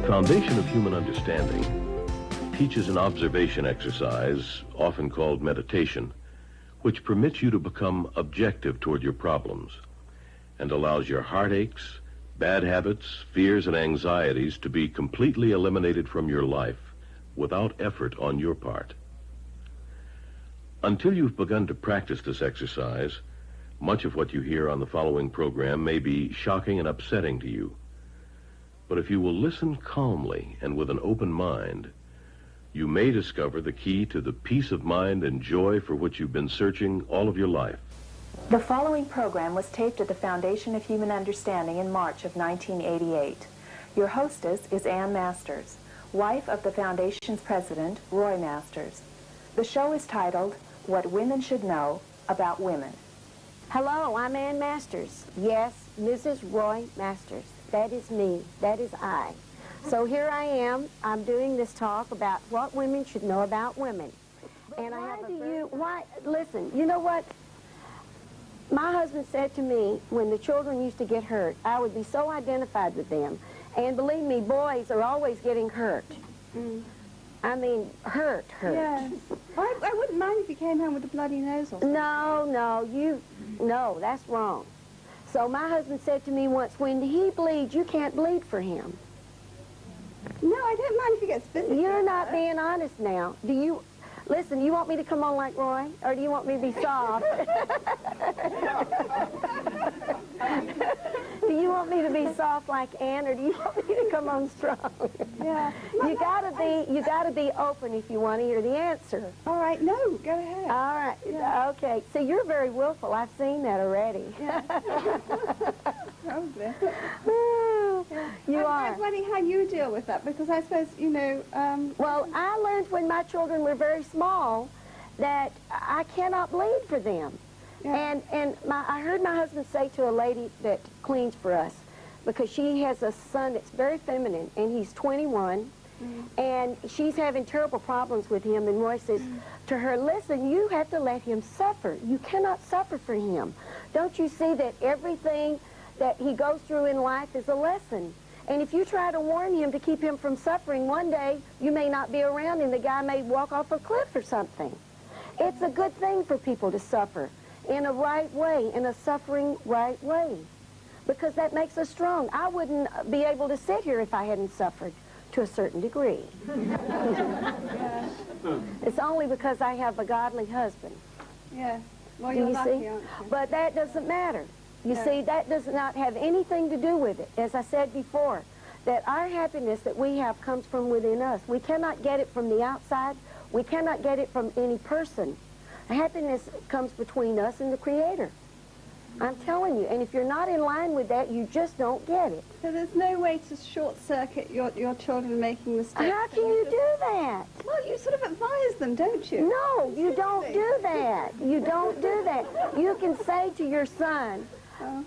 Foundation of Human Understanding teaches an observation exercise, often called meditation, which permits you to become objective toward your problems and allows your heartaches, bad habits, fears, and anxieties to be completely eliminated from your life without effort on your part. Until you've begun to practice this exercise, much of what you hear on the following program may be shocking and upsetting to you. But if you will listen calmly and with an open mind, you may discover the key to the peace of mind and joy for which you've been searching all of your life. The following program was taped at the Foundation of Human Understanding in March of 1988. Your hostess is Ann Masters, wife of the Foundation's president, Roy Masters. The show is titled, What Women Should Know About Women. Hello, I'm Ann Masters. Yes, Mrs. Roy Masters. That is me. That is I. So here I am. I'm doing this talk about what women should know about women. And listen, you know what? My husband said to me when the children used to get hurt, I would be so identified with them. And believe me, boys are always getting hurt. I mean, hurt. Yes. I wouldn't mind if you came home with a bloody nose or something. No, that's wrong. So my husband said to me once, when he bleeds, you can't bleed for him. No, I don't mind if he gets physical. You're not being honest now. Listen, you want me to come on like Roy, or do you want me to be soft? Do you want me to be soft like Ann, or do you want me to come on strong? Yeah. You gotta be open if you want to hear the answer. All right, no, go ahead. All right, Yeah. Okay. So you're very willful. I've seen that already. Yeah. Probably. You I are. was wondering how you deal with that, because I suppose, you know... Well, I learned when my children were very small that I cannot bleed for them. Yeah. I heard my husband say to a lady that cleans for us, because she has a son that's very feminine, and he's 21, and she's having terrible problems with him, and Roy says to her, listen, you have to let him suffer. You cannot suffer for him. Don't you see that everything that he goes through in life is a lesson? And if you try to warn him to keep him from suffering, one day you may not be around and the guy may walk off a cliff or something. It's a good thing for people to suffer in a right way, in a suffering right way, because that makes us strong. I wouldn't be able to sit here if I hadn't suffered to a certain degree. It's only because I have a godly husband. Yeah. Well, Do you're you lucky, see? aren't you? But that doesn't matter. You Yeah. see, that does not have anything to do with it. As I said before, that our happiness that we have comes from within us. We cannot get it from the outside. We cannot get it from any person. Happiness comes between us and the Creator. I'm telling you. And if you're not in line with that, you just don't get it. So there's no way to short-circuit your children making mistakes? How can you do that? Well, you sort of advise them, don't you? No, you don't do that. You don't do that. You can say to your son,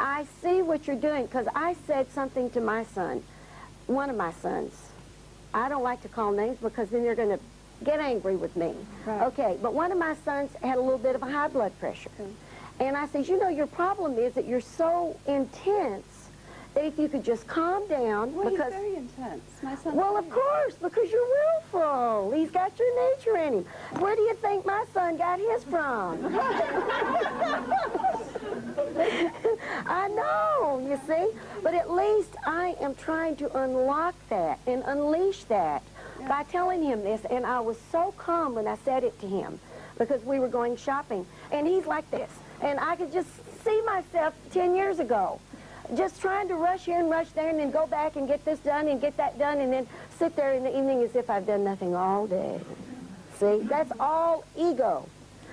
I see what you're doing, because I said something to my son, one of my sons. I don't like to call names because then they're going to get angry with me. Right. Okay, but one of my sons had a little bit of a high blood pressure. And I said, you know, your problem is that you're so intense that if you could just calm down, Well, because... he's very intense. My son. Well, of course, because you're willful. He's got your nature in him. Where do you think my son got his from? I know, you see. But at least I am trying to unlock that and unleash that by telling him this. And I was so calm when I said it to him, because we were going shopping. And he's like this. And I could just see myself 10 years ago, just trying to rush here and rush there and then go back and get this done and get that done and then sit there in the evening as if I've done nothing all day. See, that's all ego.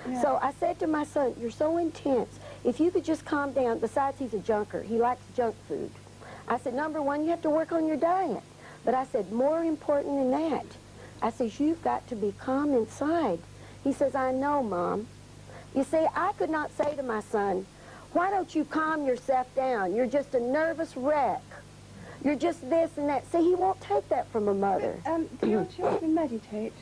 Yeah. So I said to my son, you're so intense. If you could just calm down. Besides, he's a junker. He likes junk food. I said, number one, you have to work on your diet. But I said, more important than that, I said, you've got to be calm inside. He says, I know, Mom. You see, I could not say to my son, why don't you calm yourself down? You're just a nervous wreck. You're just this and that. See, he won't take that from a mother. But, do your children meditate?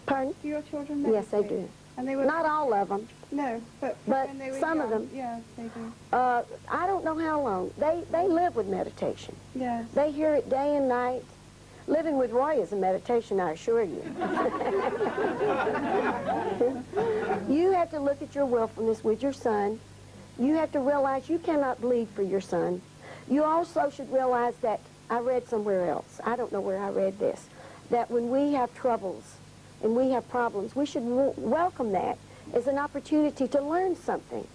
Pardon? Do your children meditate? Yes, they do. And they were... Not all of them. No, but when they were some of young, them. Yeah, they do. I don't know how long. They live with meditation. Yes. They hear it day and night. Living with Roy is a meditation, I assure you. You have to look at your willfulness with your son. You have to realize you cannot bleed for your son. You also should realize that, I read somewhere else, I don't know where I read this, that when we have troubles and we have problems, we should welcome that as an opportunity to learn something.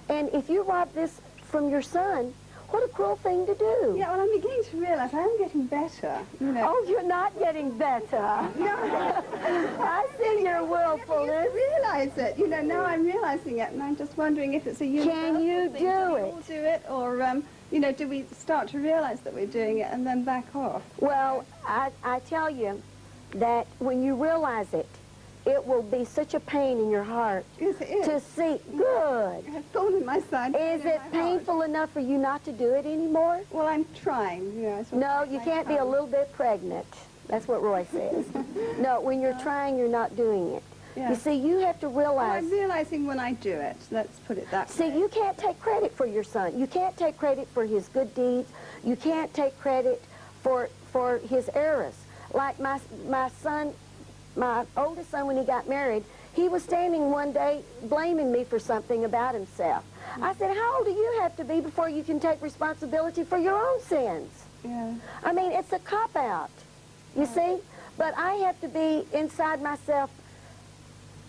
And if you rob this from your son, what a cruel thing to do. Yeah, well, I'm beginning to realize I am getting better, you know. Oh, you're not getting better. No. I see your willfulness. I realize it. You know, now I'm realizing it, and I'm just wondering if it's a universal Can you thing. do Do we it? all do it, or, you know, do we start to realize that we're doing it and then back off? Well, I tell you that when you realize it, it will be such a pain in your heart Yes, it is. to see. Good. I have thorn in my side. Is it painful enough for you not to do it anymore? Well, I'm trying, you know. I sort of No, take you my can't be a time. little bit pregnant. That's what Roy says. No, when you're trying, you're not doing it. Yeah. You see, you have to Well, realize... I'm realizing when I do it. Let's put it that See, way. you can't take credit for your son. You can't take credit for his good deeds. You can't take credit for his errors. Like my son, my oldest son, when he got married, he was standing one day blaming me for something about himself. I said, how old do you have to be before you can take responsibility for your own sins? Yeah. I mean, it's a cop-out, you see? But I have to be inside myself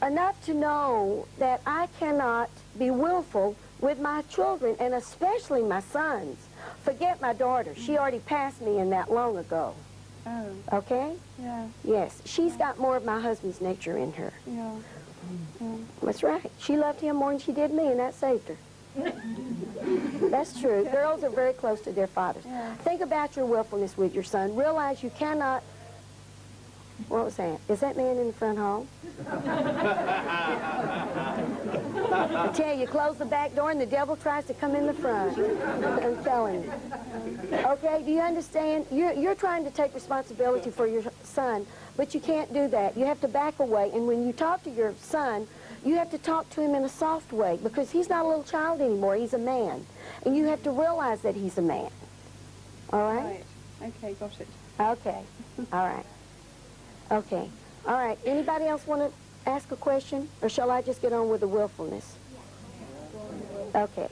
enough to know that I cannot be willful with my children, and especially my sons. Forget my daughter. She already passed me in that long ago. Oh, Okay? yeah, Yes. She's got more of my husband's nature in her. yeah. That's right. She loved him more than she did me, and that saved her. That's true. Girls are very close to their fathers. Yeah. Think about your willfulness with your son. Realize you cannot... What was that? Is that man in the front hall? I tell you, close the back door and the devil tries to come in the front. I'm telling you. Okay, do you understand? You're trying to take responsibility for your son, but you can't do that. You have to back away, and when you talk to your son, you have to talk to him in a soft way, because he's not a little child anymore. He's a man, and you have to realize that he's a man. All right? Right. Okay, got it. Okay. All right. Okay. All right. Anybody else want to ask a question, or shall I just get on with the willfulness? Okay.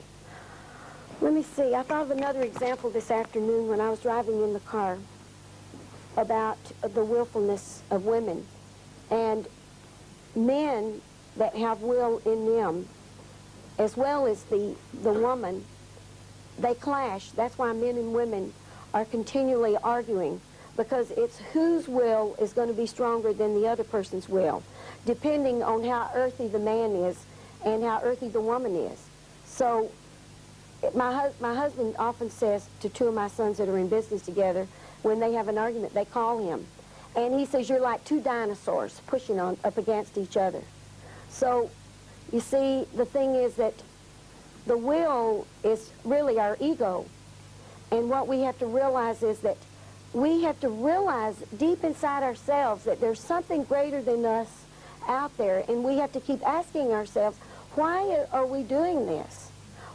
Let me see. I thought of another example this afternoon when I was driving in the car about the willfulness of women. And men that have will in them, as well as the woman, they clash. That's why men and women are continually arguing, because it's whose will is going to be stronger than the other person's will, depending on how earthy the man is and how earthy the woman is. So my husband often says to two of my sons that are in business together, when they have an argument, they call him. And he says, you're like two dinosaurs pushing up against each other. So, you see, the thing is that the will is really our ego. And what we have to realize is that we have to realize deep inside ourselves that there's something greater than us out there, and we have to keep asking ourselves, why are we doing this?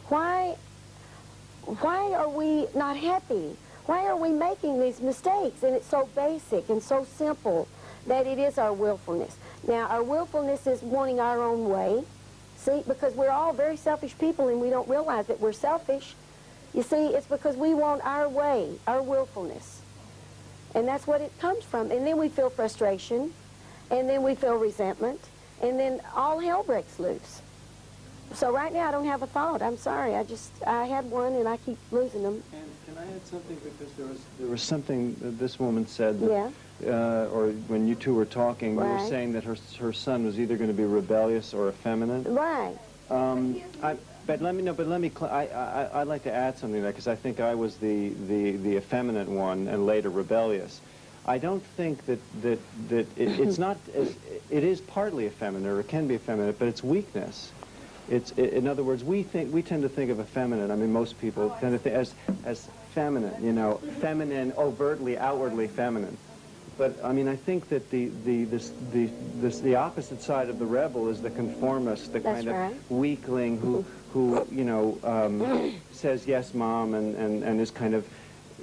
Why are we not happy? Why are we making these mistakes? And it's so basic and so simple that it is our willfulness. Now, our willfulness is wanting our own way, see, because we're all very selfish people and we don't realize that we're selfish. You see, it's because we want our way, our willfulness. And that's what it comes from. And then we feel frustration, and then we feel resentment, and then all hell breaks loose. So right now I don't have a thought. I'm sorry. I had one and I keep losing them. And can I add something? Because there was something that this woman said, that, Yeah. or when you two were talking, you were Right. saying that her son was either going to be rebellious or effeminate. Right. But let me. I'd like to add something to that, because I think I was the effeminate one and later rebellious. I don't think that it's not. It is partly effeminate, or it can be effeminate, but it's weakness. In other words, we tend to think of effeminate. I mean, most people tend to think as feminine. You know, feminine, overtly, outwardly feminine. But I mean, I think that the opposite side of the rebel is the conformist, the That's kind of right. weakling who you know says yes, mom, and is kind of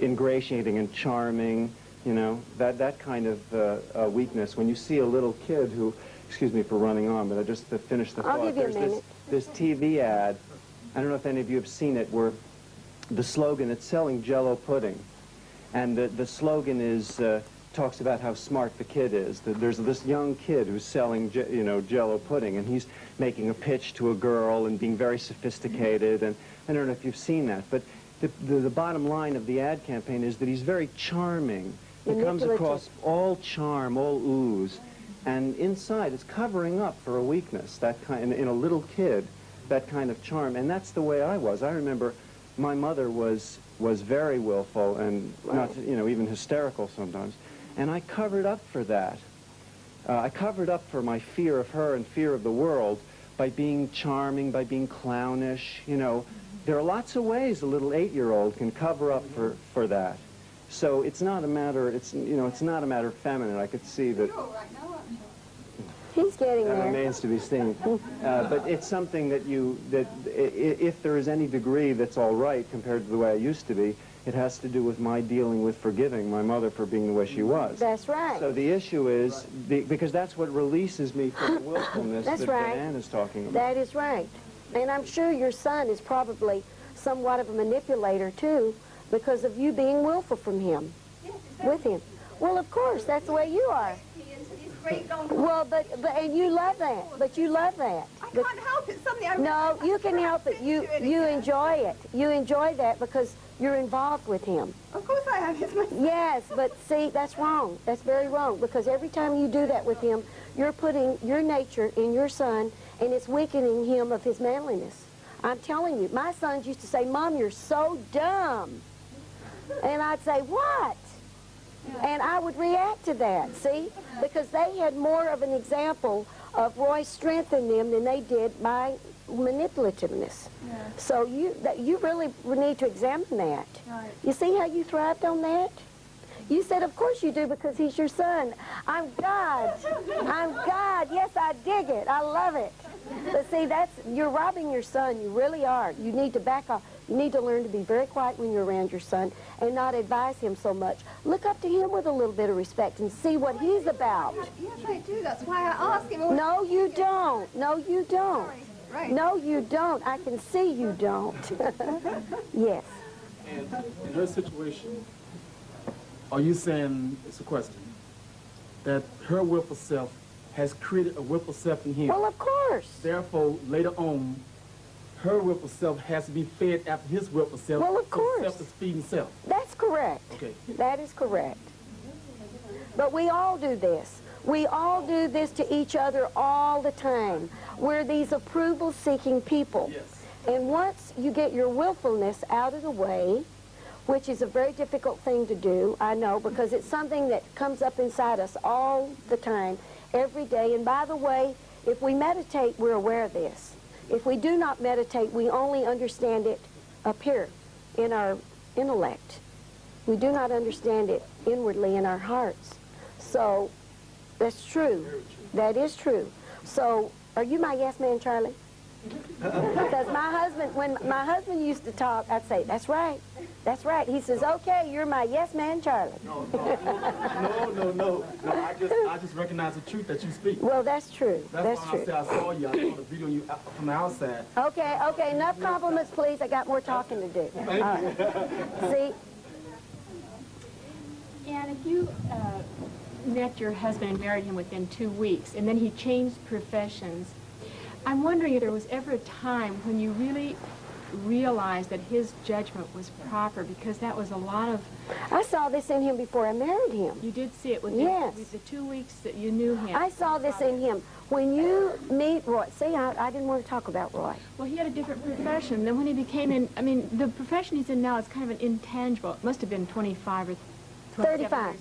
ingratiating and charming. You know, that kind of weakness. When you see a little kid who, excuse me for running on, but I just to finish the thought. I'll give you a minute. This TV ad, I don't know if any of you have seen it, where the slogan, it's selling Jell-O pudding. And the slogan is, talks about how smart the kid is. There's this young kid who's selling, you know, Jell-O pudding, and he's making a pitch to a girl and being very sophisticated. And I don't know if you've seen that, but the bottom line of the ad campaign is that he's very charming. He comes across all charm, all ooze, and inside it's covering up for a weakness, that kind, in a little kid, that kind of charm. And that's the way I was. I remember my mother was very willful and not, you know, even hysterical sometimes. And I covered up for that. I covered up for my fear of her and fear of the world by being charming, by being clownish. You know, there are lots of ways a little 8-year-old can cover up for that. So it's not a matter, it's not a matter of feminine. I could see that. He's getting That there. remains to be seen. But it's something that if there is any degree that's all right compared to the way I used to be, it has to do with my dealing with forgiving my mother for being the way she was. That's right. So the issue is, because that's what releases me from the willfulness That's that right. Ann is talking about. That is right. And I'm sure your son is probably somewhat of a manipulator, too, because of you being willful from him, with him. Well, of course, that's the way you are. Well, and you love that. But you love that. I can't help it. Something I No, you can help it. You enjoy it. You enjoy that because you're involved with him. Of course I have. It's my... Yes, but see, that's wrong. That's very wrong, because every time you do that with him, you're putting your nature in your son, and it's weakening him of his manliness. I'm telling you, my sons used to say, "Mom, you're so dumb." And I'd say, "What?" And I would react to that, see? Because they had more of an example of Roy's strength in them than they did my manipulativeness. Yeah. So you really need to examine that. Right. You see how you thrived on that? You said, of course you do, because he's your son. I'm God. I'm God. Yes, I dig it. I love it. But see, you're robbing your son. You really are. You need to back off. You need to learn to be very quiet when you're around your son and not advise him so much. Look up to him with a little bit of respect and see what he's about. Yes, I do. That's why I ask him. No, you don't. No, you don't. Sorry. Right. No, you don't. I can see you don't. Yes. And in her situation, are you saying, it's a question, that her willful self has created a willful self in him? Well, of course. Therefore, later on, her willful self has to be fed after his willful self. Well, of so course. Self is feeding self. That's correct. Okay. That is correct. But we all do this. We all do this to each other all the time. We're these approval-seeking people. Yes. And once you get your willfulness out of the way, which is a very difficult thing to do, I know, because it's something that comes up inside us all the time, every day. And by the way, if we meditate, we're aware of this. If we do not meditate, we only understand it up here in our intellect. We do not understand it inwardly in our hearts. So that's true. That is true. So are you my yes man, Charlie? Because when my husband used to talk, I'd say, "That's right. That's right." He says, "Okay, you're my yes man, Charlie." No. I just recognize the truth that you speak. Well, that's true. That's That's why true. I said I saw you. I saw the video you from the outside. Okay, enough compliments, please. I got more talking to do. All right. See, And if you met your husband and married him within 2 weeks, and then he changed professions, I'm wondering if there was ever a time when you really realized that his judgment was proper, because that was a lot of... I saw this in him before I married him. You did see it with Yes. the 2 weeks that you knew him. I saw this in him. When you meet Roy, see, I didn't want to talk about Roy. Well, he had a different profession. Then when he became in, I mean, the profession he's in now is kind of an intangible. It must have been 25 or 27 years.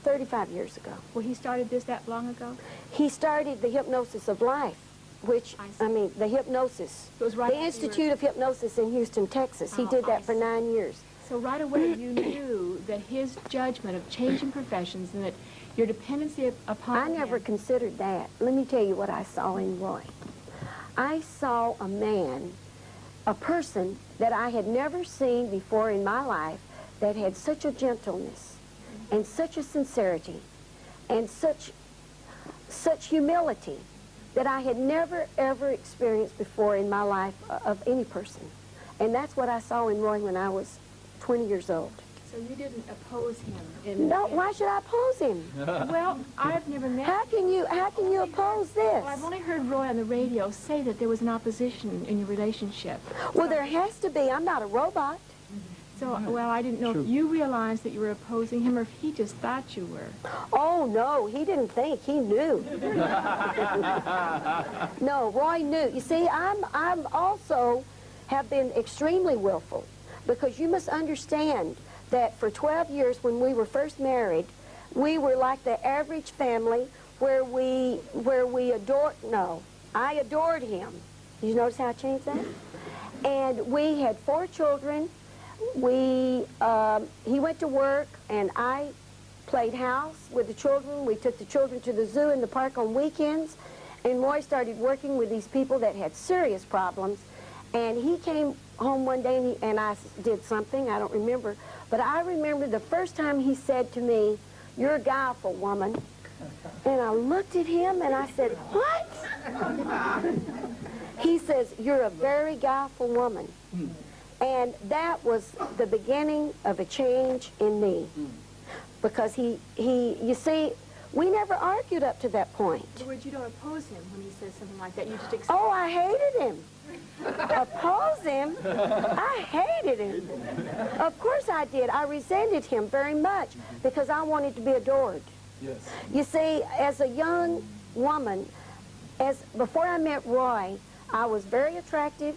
35 years ago. Well, he started this that long ago? He started the hypnosis of life, which, the hypnosis. It was right The after you Institute of Hypnosis in Houston, Texas. He Oh, did I that for see. 9 years. So right away you knew that his judgment of changing professions and that your dependency upon I never him... considered that. Let me tell you what I saw in Roy. I saw a man, a person that I had never seen before in my life that had such a gentleness and such a sincerity and such humility that I had never, ever experienced before in my life of any person. And that's what I saw in Roy when I was 20 years old. So you didn't oppose him? No, why should I oppose him? Well, I've never met How can you oppose this? Well, I've only heard Roy on the radio say that there was an opposition in your relationship. Well, there has to be. I'm not a robot. So, well, I didn't know if you realized that you were opposing him or if he just thought you were. Oh, no, he didn't think. He knew. No, Roy knew. You see, I'm also have been extremely willful, because you must understand that for 12 years when we were first married, we were like the average family where we adored, no, I adored him. Did you notice how I changed that? And we had 4 children. He went to work, and I played house with the children. We took the children to the zoo and the park on weekends, and Roy started working with these people that had serious problems. And he came home one day, and I did something, I don't remember, but I remember the first time he said to me, "You're a guileful woman." And I looked at him and I said, "What?" He says, "You're a very guileful woman." And that was the beginning of a change in me. Because you see, we never argued up to that point. In other words, you don't oppose him when he says something like that. You just accept. Oh, I hated him. Oppose him? I hated him. Of course I did. I resented him very much because I wanted to be adored. Yes. You see, as a young woman, before I met Roy, I was very attractive,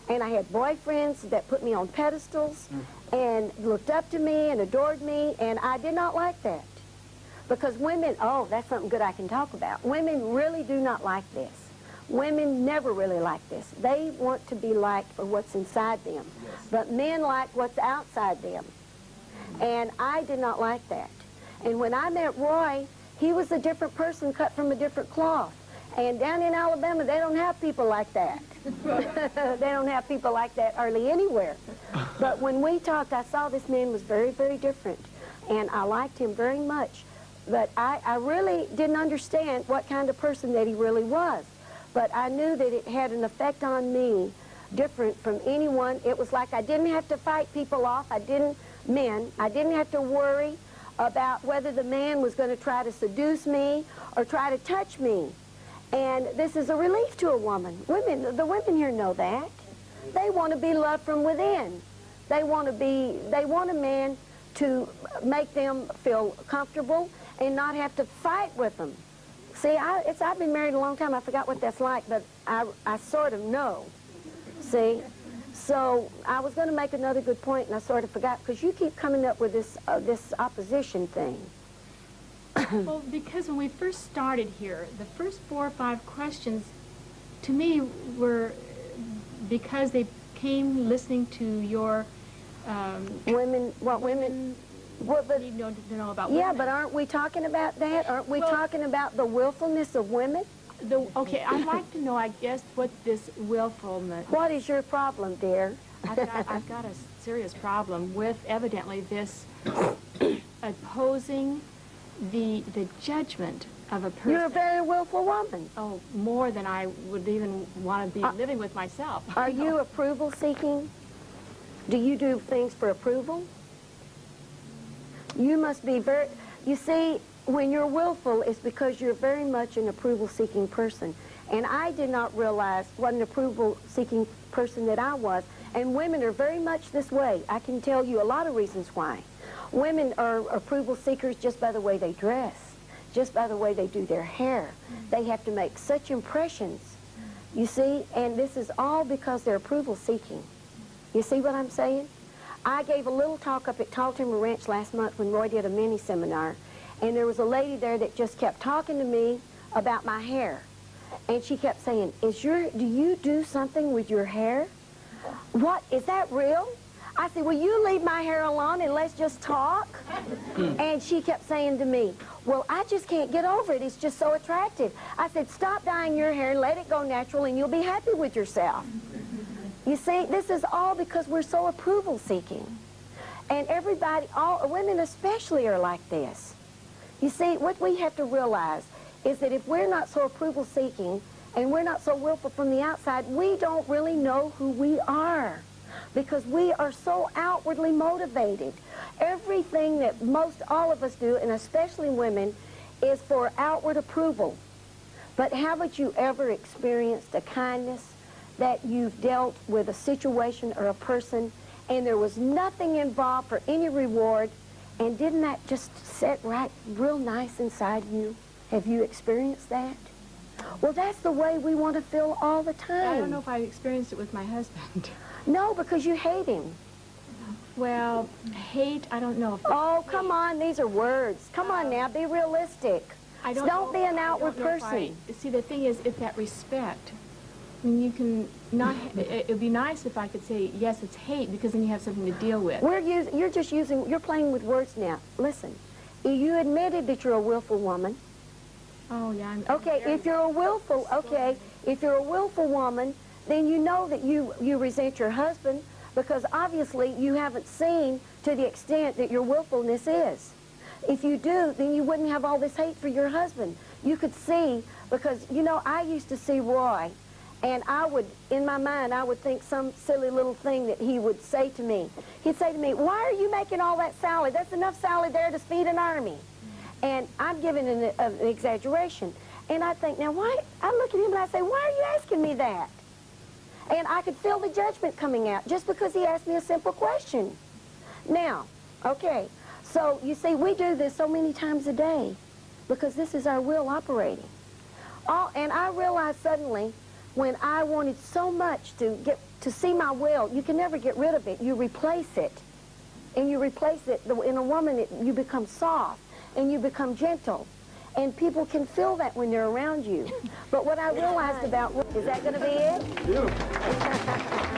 and I had boyfriends that put me on pedestals and looked up to me and adored me, and I did not like that. Because women, oh, that's something good I can talk about. Women really do not like this. Women never really like this. They want to be liked for what's inside them. Yes. But men like what's outside them. And I did not like that. And when I met Roy, he was a different person cut from a different cloth. And down in Alabama, they don't have people like that. They don't have people like that hardly anywhere. But when we talked, I saw this man was very, very different. And I liked him very much. But I really didn't understand what kind of person that he really was. But I knew that it had an effect on me different from anyone. It was like I didn't have to fight people off. I didn't have to worry about whether the man was going to try to seduce me or try to touch me. And this is a relief to a woman. The women here know that. They want to be loved from within. They want a man to make them feel comfortable and not have to fight with them. See, I've been married a long time. I forgot what that's like, but I sort of know. See? So I was going to make another good point, and I sort of forgot, because you keep coming up with this opposition thing. Well, because when we first started here, the first 4 or 5 questions, to me, were because they came listening to your... women... Well, but, need to know about yeah, women. but aren't we talking about that? Aren't we talking about the willfulness of women? Okay, I'd like to know, I guess, what this willfulness... What is your problem, dear? I've got a serious problem with, evidently, this opposing the judgment of a person. You're a very willful woman. Oh, more than I would even want to be living with myself. Are you approval seeking? Do you do things for approval? You must be very... You see, when you're willful, it's because you're very much an approval-seeking person. And I did not realize what an approval-seeking person that I was. And women are very much this way. I can tell you a lot of reasons why. Women are approval seekers just by the way they dress, just by the way they do their hair. They have to make such impressions, you see, and this is all because they're approval-seeking. You see what I'm saying? I gave a little talk up at Tall Timber Ranch last month when Roy did a mini-seminar, and there was a lady there that just kept talking to me about my hair. And she kept saying, do you do something with your hair? What, is that real? I said, will you leave my hair alone and let's just talk? And she kept saying to me, well, I just can't get over it. It's just so attractive. I said, stop dyeing your hair, let it go natural, and you'll be happy with yourself. You see, this is all because we're so approval-seeking. And everybody, all women especially, are like this. You see, what we have to realize is that if we're not so approval-seeking and we're not so willful from the outside, we don't really know who we are, because we are so outwardly motivated. Everything that most all of us do, and especially women, is for outward approval. But haven't you ever experienced a kindness that you've dealt with a situation or a person and there was nothing involved for any reward, and didn't that just sit right real nice inside you? Have you experienced that? Well, that's the way we want to feel all the time. I don't know if I experienced it with my husband. No, because you hate him. Well, hate, I don't know if... Oh, come on, these are words. Come on now, be realistic. Don't be an outward person. See, the thing is, if that respect, I mean, you can not... It would be nice if I could say, yes, it's hate, because then you have something to deal with. You're playing with words now. Listen, you admitted that you're a willful woman. Oh, yeah. Okay, if you're a willful woman, then you know that you resent your husband, because obviously you haven't seen to the extent that your willfulness is. If you do, then you wouldn't have all this hate for your husband. You could see, because, you know, I used to see Roy, and I would, in my mind, I would think some silly little thing that he would say to me. He'd say to me, "Why are you making all that salad? That's enough salad there to feed an army." And I'm giving an exaggeration. And I think, now why, I look at him and I say, "Why are you asking me that?" And I could feel the judgment coming out just because he asked me a simple question. Now, okay, so you see, we do this so many times a day because this is our will operating. And I realized suddenly, when I wanted so much to see my will, you can never get rid of it. You replace it. And you replace it. In a woman, you become soft and you become gentle. And people can feel that when they're around you. But what I realized about, is that going to be it? Beautiful.